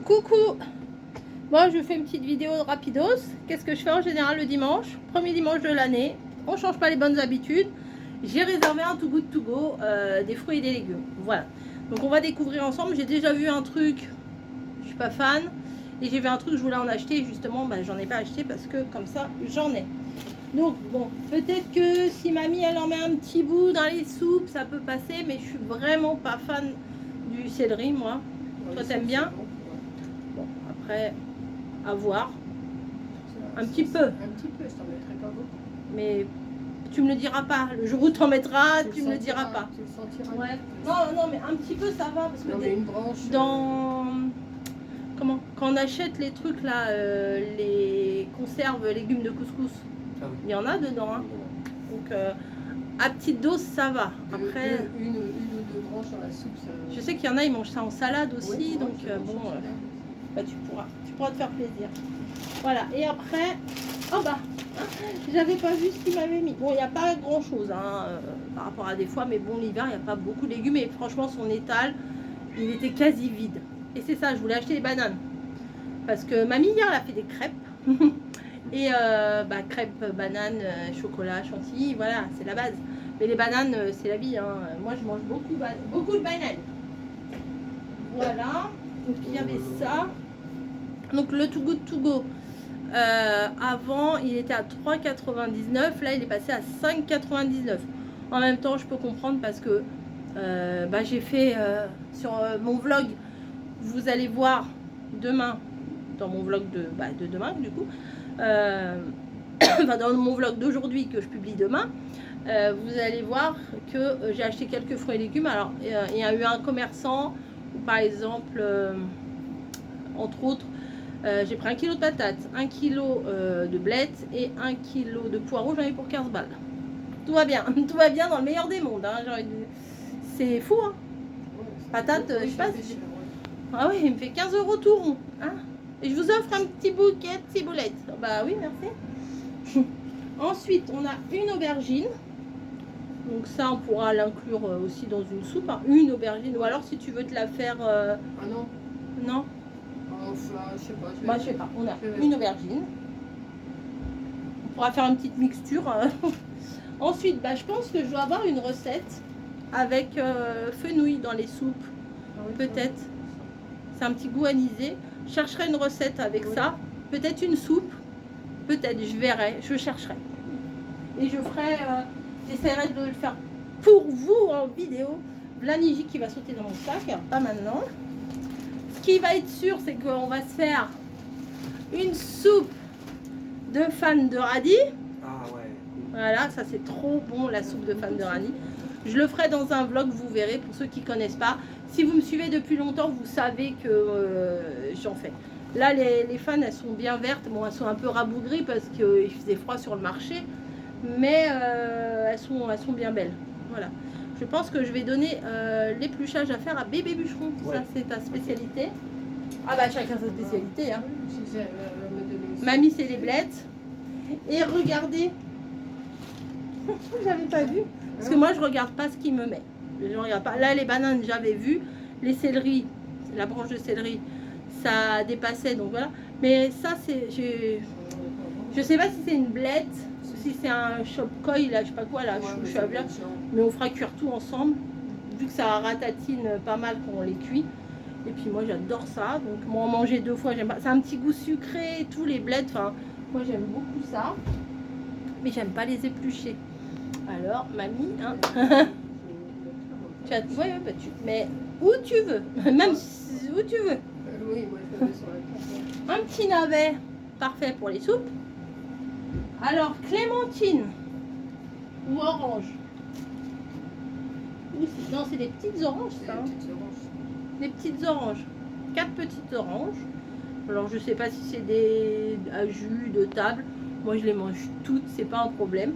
Coucou. Bon, je fais une petite vidéo rapidos. Qu'est-ce que je fais en général le dimanche? Premier dimanche de l'année. On change pas les bonnes habitudes. J'ai réservé un Too Good To Go, des fruits et des légumes. Voilà. Donc on va découvrir ensemble. J'ai déjà vu un truc, je suis pas fan. Et j'ai vu un truc, je voulais en acheter. Et justement, bah, j'en ai pas acheté parce que comme ça, j'en ai. Donc bon, peut-être que si mamie elle en met un petit bout dans les soupes, ça peut passer. Mais je suis vraiment pas fan du céleri, moi. Toi, t'aimes bien? Bon, après, à voir. Un petit peu. Un petit peu, je t'en mettrai pas beaucoup. Mais tu me le diras pas. Le jour où t'en mettras, tu me le diras pas. Tu le sentiras. Ouais. Non, mais un petit peu ça va. Parce que Non, mais une branche. dans... Comment? Quand on achète les trucs là, les conserves légumes de couscous, Ah oui. il y en a dedans. Hein. Donc, à petite dose, ça va. Après, Une ou deux branches dans la soupe. Ça... je sais qu'il y en a, ils mangent ça en salade aussi. Oui, donc, bon, bah, tu pourras te faire plaisir. Voilà. Et après, oh bah, j'avais pas vu ce qu'il m'avait mis. Bon, il n'y a pas grand chose par rapport à des fois, mais bon, l'hiver, il n'y a pas beaucoup de légumes. Et franchement, son étal, il était quasi vide. Et c'est ça, je voulais acheter des bananes. Parce que mamie, hier, elle a fait des crêpes. Et bah, crêpes, bananes, chocolat, chantilly, voilà, c'est la base. Mais les bananes, c'est la vie. Hein. Moi, je mange beaucoup de bananes. Voilà. Donc, il y avait ça. Donc, le Too Good To Go. Avant, il était à 3,99. Là, il est passé à 5,99. En même temps, je peux comprendre parce que bah, j'ai fait sur mon vlog. Vous allez voir demain, dans mon vlog de demain, du coup. Enfin, dans mon vlog d'aujourd'hui que je publie demain. Vous allez voir que j'ai acheté quelques fruits et légumes. Alors, il y a eu un commerçant où, par exemple, entre autres, j'ai pris 1 kg de patates, 1 kg de blettes et 1 kg de poireaux. J'en ai pour 15 balles. Tout va bien. Tout va bien dans le meilleur des mondes. Hein. C'est fou, hein. Patates, je sais pas si... Ah oui, il me fait 15 € tout rond. Hein. Et je vous offre un petit bouquet de ciboulettes. Bah oui, merci. Ensuite, on a une aubergine. Donc ça, on pourra l'inclure aussi dans une soupe. Hein. Une aubergine. Ou alors, si tu veux te la faire... Ah non. Non. Enfin, je sais pas. Bah, je sais pas. On a une aubergine. On pourra faire une petite mixture. Ensuite, bah, je pense que je dois avoir une recette avec fenouil dans les soupes. Ah oui, peut-être. C'est un petit goût anisé. Je chercherai une recette avec ça. Peut-être une soupe. Peut-être, je verrai. Je chercherai. Et je ferai... j'essaierai de le faire pour vous en vidéo. L'anigi qui va sauter dans mon sac. Pas maintenant. Ce qui va être sûr, c'est qu'on va se faire une soupe de fan de radis. Ah ouais. Voilà, ça c'est trop bon, la soupe de fan de radis. Je le ferai dans un vlog, vous verrez, pour ceux qui ne connaissent pas. Si vous me suivez depuis longtemps, vous savez que j'en fais. Là, les fans, elles sont bien vertes. Bon, elles sont un peu rabougries parce qu'il faisait froid sur le marché. Mais elles sont bien belles. Voilà. Je pense que je vais donner l'épluchage à faire à bébé bûcheron. Ouais. Ça, c'est ta spécialité. Ah bah, chacun sa spécialité. Hein. Mamie, c'est les blettes. Et regardez. J'avais pas vu. Parce que moi, je regarde pas ce qu'il me met. Je regarde pas. Là, les bananes, j'avais vu. Les céleris, la branche de céleri, ça dépassait. Donc voilà. Mais ça, c'est... Je sais pas si c'est une blette, si c'est un chop-coy, là, je sais pas quoi, là, mais on fera cuire tout ensemble. Vu que ça ratatine pas mal quand on les cuit. Et puis moi, j'adore ça. Donc moi, en manger 2 fois, j'aime pas. C'est un petit goût sucré, tous les blettes. Enfin, moi, j'aime beaucoup ça. Mais j'aime pas les éplucher. Alors, mamie, hein. Ouais, bah, mais où tu veux, même où tu veux. Oui, moi je le mets sur la table. Un petit navet, parfait pour les soupes. Alors, clémentine ou orange. Non, c'est des petites oranges, ça. Hein. Des petites oranges. 4 petites oranges. Alors, je sais pas si c'est des à jus de table. Moi, je les mange toutes, c'est pas un problème.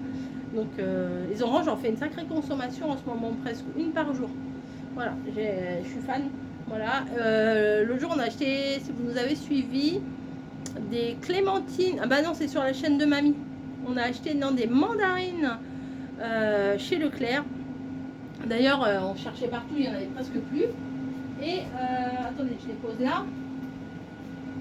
Donc, les oranges, j'en fais une sacrée consommation en ce moment, presque une par jour. Voilà, je suis fan. Voilà. Le jour, on a acheté, si vous nous avez suivi, des clémentines. Ah bah non, c'est sur la chaîne de mamie. On a acheté des mandarines chez Leclerc. D'ailleurs, on cherchait partout, il n'y en avait presque plus. Et attendez, je les pose là.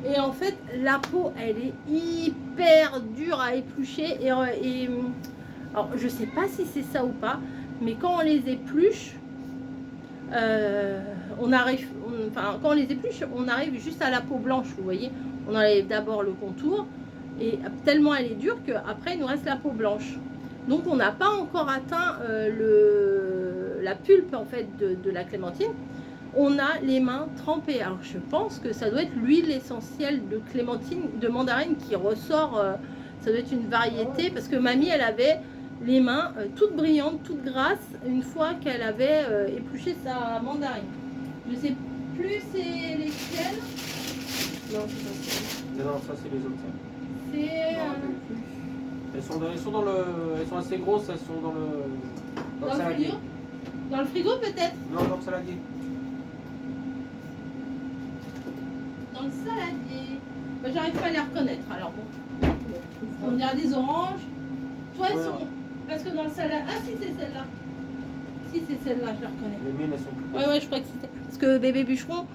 Et en fait, la peau, elle est hyper dure à éplucher. Alors, je sais pas si c'est ça ou pas, mais quand on les épluche, quand on les épluche, on arrive juste à la peau blanche, vous voyez. On enlève d'abord le contour, et tellement elle est dure qu'après, il nous reste la peau blanche. Donc, on n'a pas encore atteint la pulpe, en fait, de la clémentine. On a les mains trempées. Alors, je pense que ça doit être l'huile essentielle de clémentine, de mandarine qui ressort. Ça doit être une variété, parce que mamie, elle avait les mains toutes brillantes, toutes grasses, une fois qu'elle avait épluché sa mandarine. Je sais plus c'est lesquelles. Non, c'est pas ça. Non, ça c'est les autres. Ça. C'est Elles sont assez grosses, elles sont dans le dans le saladier. frigo. Dans le frigo peut-être. Non, dans le saladier. Dans le saladier. Ben, j'arrive pas à les reconnaître. Alors bon, on dirait des oranges. Toi, elles Ouais. sont. Parce que dans le salade. Ah si, c'est celle-là. Si, c'est celle-là, je la reconnais. Les miennes, elles sont plus Ouais, je crois que c'était. Parce que bébé bûcheron,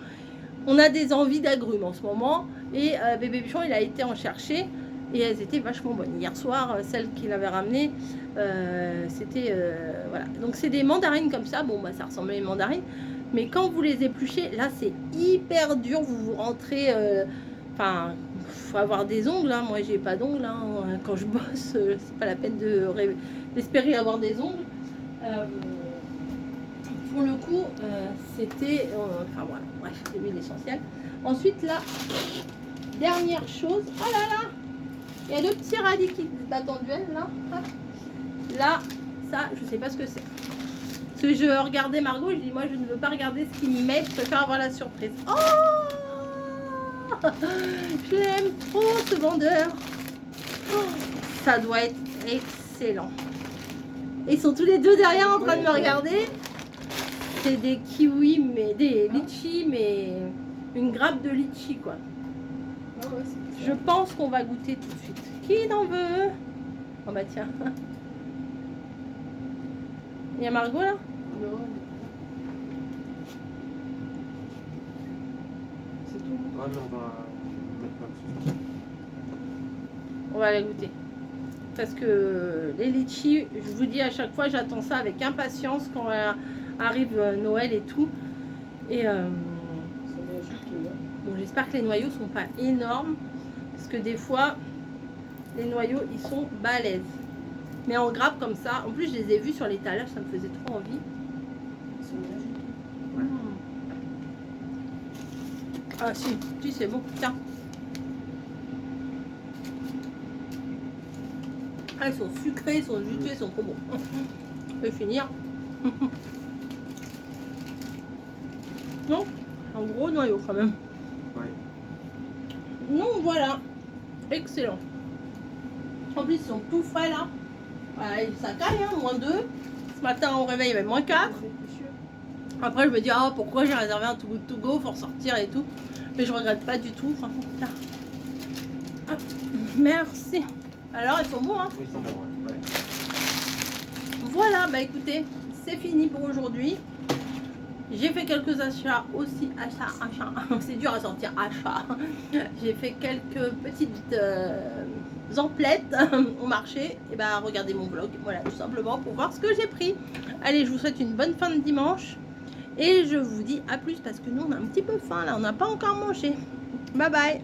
on a des envies d'agrumes en ce moment. Et bébé bûcheron, il a été en chercher. Et elles étaient vachement bonnes. Hier soir, celle qu'il avait ramenée, c'était. Voilà. Donc, c'est des mandarines comme ça. Bon, bah, ça ressemblait à une mandarine. Mais quand vous les épluchez, là, c'est hyper dur. Vous rentrez. Enfin, faut avoir des ongles. Hein. Moi, j'ai pas d'ongles. Hein. Quand je bosse, c'est pas la peine d'espérer avoir des ongles. Pour le coup, c'était. Enfin, voilà. Bref, c'est l'huile essentielle. Ensuite, là, dernière chose. Oh là là! Il y a deux petits radis qui battent en duel, là. Là, ça, je sais pas ce que c'est. Parce que je regardais Margot, je dis, moi, je ne veux pas regarder ce qu'il me met, je préfère avoir la surprise. Oh! Je l'aime trop, ce vendeur. Oh, ça doit être excellent. Et ils sont tous les deux derrière en train de me regarder. C'est des kiwis, mais des litchis, mais une grappe de litchi, quoi. Ah ouais, c'est Je pense qu'on va goûter tout de suite. Qui en veut? Oh bah tiens. Il y a Margot là? Non. C'est tout. Ouais, mais on va mettre plein de sauce. On va la goûter. Parce que les litchis, je vous dis à chaque fois, j'attends ça avec impatience quand arrive Noël et tout. Et Ça vient juste là. bon, j'espère que les noyaux sont pas énormes. Parce que des fois, les noyaux, ils sont balèzes. Mais en grappe comme ça, en plus, je les ai vus sur l'étalage, ça me faisait trop envie. Ça vient juste Mmh. Ah si, c'est bon, tiens. Ah, ils sont sucrés, ils sont juteux, ils sont trop bons. Je vais finir. Non, un gros noyau quand même. Ouais. Non, voilà. Excellent. En plus, ils sont tout frais là. Voilà, ça caille, hein, -2. Ce matin, au réveil, il y avait -4. c'est précieux. Après, je me dis, ah, pourquoi j'ai réservé un Too Good To Go, faut ressortir et tout. Mais je regrette pas du tout. Franchement, tiens. Hop. Merci. Alors, ils sont bons, hein. Oui, ils sont bons, ouais. Voilà, bah écoutez, c'est fini pour aujourd'hui. J'ai fait quelques achats aussi. Achats. C'est dur à sortir, achats. J'ai fait quelques petites emplettes au marché. Et bah, regardez mon vlog. Voilà, tout simplement pour voir ce que j'ai pris. Allez, je vous souhaite une bonne fin de dimanche. Et je vous dis à plus parce que nous, on a un petit peu faim là. On n'a pas encore mangé. Bye bye.